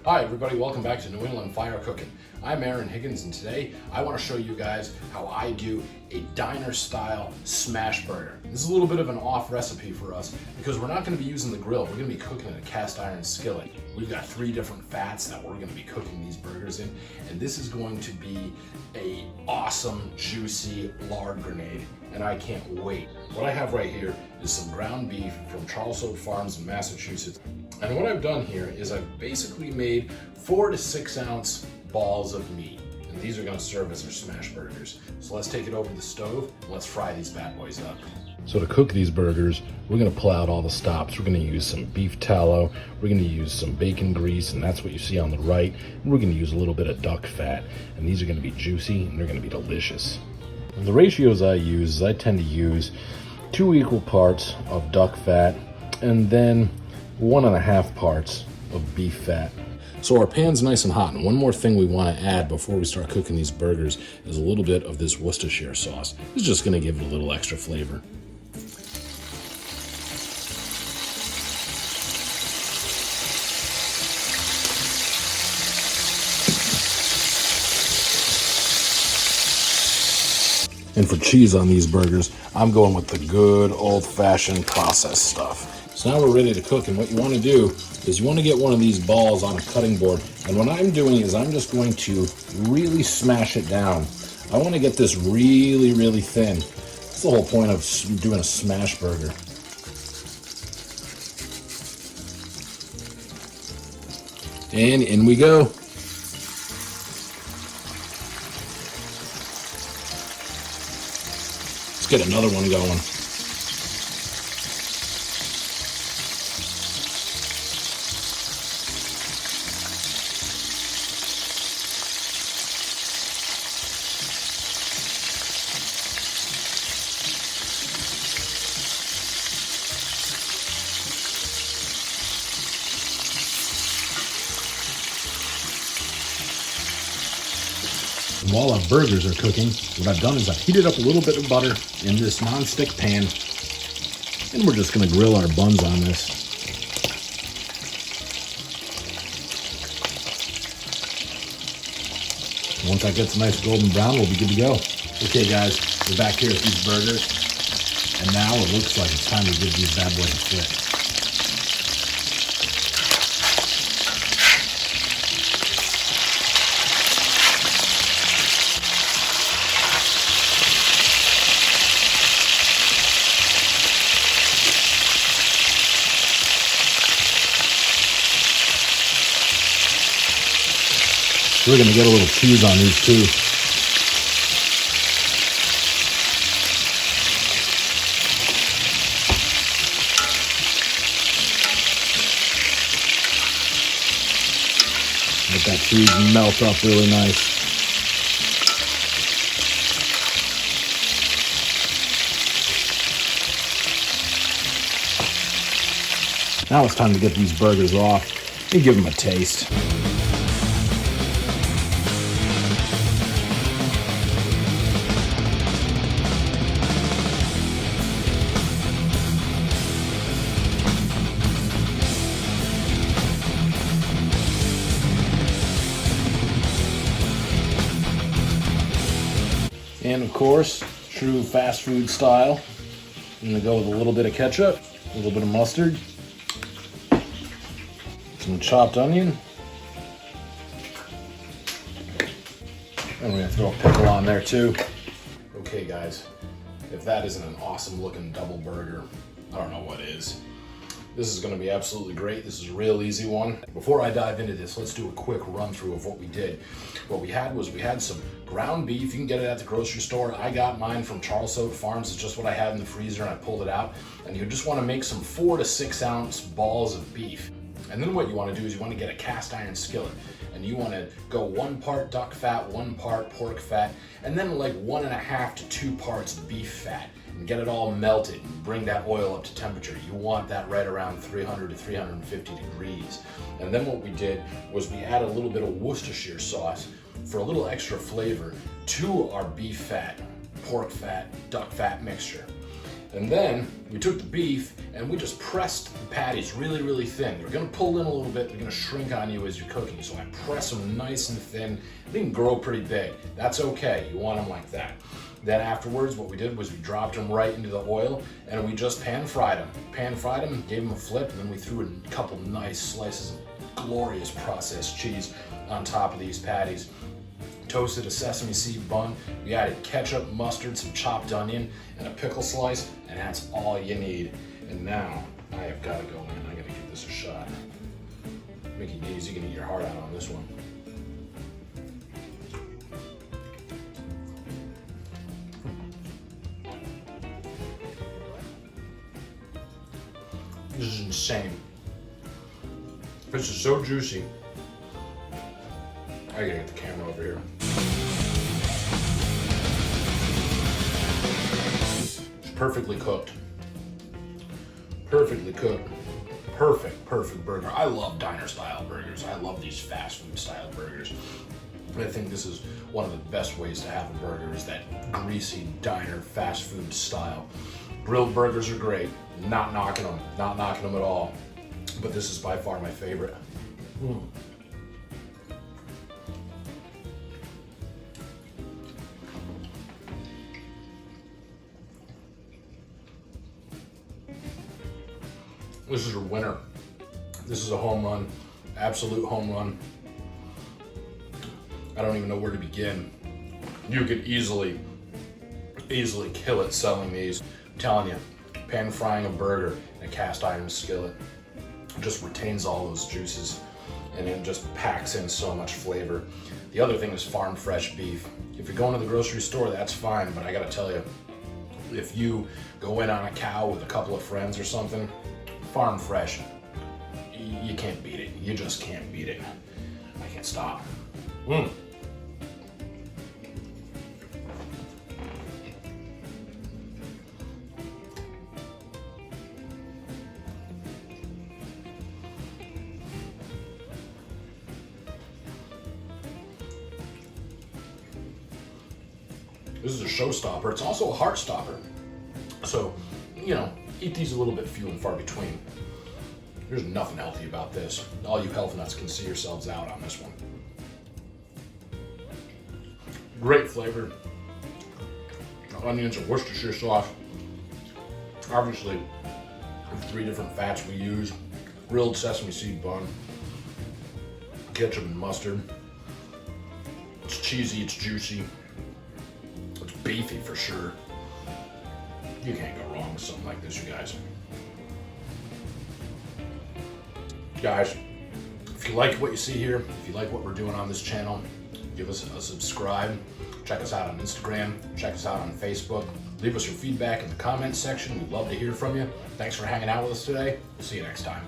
Hi everybody, welcome back to New England Fire Cooking. I'm Aaron Higgins and today I want to show you guys how I do a diner style smash burger. This is a little bit of an off recipe for us because we're not going to be using the grill, we're going to be cooking in a cast iron skillet. We've got 3 different fats that we're going to be cooking these burgers in, and this is going to be a awesome juicy lard grenade, and I can't wait. What I have right here is some ground beef from Charles Oak Farms in Massachusetts. And what I've done here is I've basically made 4 to 6 ounce balls of meat. And these are gonna serve as our smash burgers. So let's take it over the stove and let's fry these bad boys up. So to cook these burgers, we're gonna pull out all the stops. We're gonna use some beef tallow, we're gonna use some bacon grease, and that's what you see on the right. And we're gonna use a little bit of duck fat. And these are gonna be juicy and they're gonna be delicious. And the ratios I use is I tend to use 2 equal parts of duck fat and then 1.5 parts of beef fat. So our pan's nice and hot, and one more thing we want to add before we start cooking these burgers is a little bit of this Worcestershire sauce. It's just going to give it a little extra flavor. And for cheese on these burgers, I'm going with the good old-fashioned processed stuff. So now we're ready to cook, and what you want to do is you want to get one of these balls on a cutting board, and what I'm doing is I'm just going to really smash it down. I want to get this really, really thin. That's the whole point of doing a smash burger. And in we go. Let's get another one going. And while our burgers are cooking, what I've done is I've heated up a little bit of butter in this non-stick pan, and we're just going to grill our buns on this. Once that gets a nice golden brown, we'll be good to go. Okay guys, we're back here at these burgers, and now it looks like it's time to give these bad boys a flip. We're going to get a little cheese on these too. Let that cheese melt up really nice. Now it's time to get these burgers off and give them a taste. And of course, true fast food style, I'm gonna go with a little bit of ketchup, a little bit of mustard, some chopped onion, and we're gonna throw a pickle on there too. Okay guys, if that isn't an awesome looking double burger, I don't know what is. This is gonna be absolutely great. This is a real easy one. Before I dive into this, let's do a quick run through of what we did. What we had was we had some ground beef. You can get it at the grocery store. I got mine from Charles Oak Farms. It's just what I had in the freezer and I pulled it out. And you just wanna make some 4 to 6 ounce balls of beef. And then what you wanna do is you wanna get a cast iron skillet, and you wanna go 1 part duck fat, 1 part pork fat, and then like 1.5 to 2 parts beef fat. And get it all melted and bring that oil up to temperature. You want that right around 300 to 350 degrees. And then what we did was we add a little bit of Worcestershire sauce for a little extra flavor to our beef fat, pork fat, duck fat mixture. And then we took the beef and we just pressed the patties really, really thin. They're gonna pull in a little bit, they're gonna shrink on you as you're cooking. So I press them nice and thin. They can grow pretty big. That's okay, you want them like that. Then afterwards, what we did was we dropped them right into the oil and we just pan fried them. Pan fried them, gave them a flip, and then we threw a couple nice slices of glorious processed cheese on top of these patties. Toasted a sesame seed bun. We added ketchup, mustard, some chopped onion, and a pickle slice, and that's all you need. And now I have got to go in. I got to give this a shot. Mickey D's, you can eat your heart out on this one. This is insane. This is so juicy. I gotta get the camera over here. It's perfectly cooked. Perfectly cooked. Perfect burger. I love diner style burgers. I love these fast food style burgers. I think this is one of the best ways to have a burger, is that greasy diner fast food style. Grilled burgers are great. Not knocking them at all. But this is by far my favorite. This is a winner. This is a home run, absolute home run. I don't even know where to begin. You could easily kill it selling these. I'm telling you, pan frying a burger in a cast iron skillet just retains all those juices and it just packs in so much flavor. The other thing is farm fresh beef. If you're going to the grocery store, that's fine, but I gotta tell you, if you go in on a cow with a couple of friends or something, farm fresh, you can't beat it. You just can't beat it. I can't stop. This is a showstopper. It's also a heart stopper. So, you know, eat these a little bit few and far between. There's nothing healthy about this. All you health nuts can see yourselves out on this one. Great flavor. Onions and Worcestershire sauce. Obviously, the 3 different fats we use. Grilled sesame seed bun. Ketchup and mustard. It's cheesy, it's juicy. It's beefy for sure. You can't go wrong with something like this, you guys. Guys, if you like what you see here, if you like what we're doing on this channel, give us a subscribe. Check us out on Instagram. Check us out on Facebook. Leave us your feedback in the comments section. We'd love to hear from you. Thanks for hanging out with us today. We'll see you next time.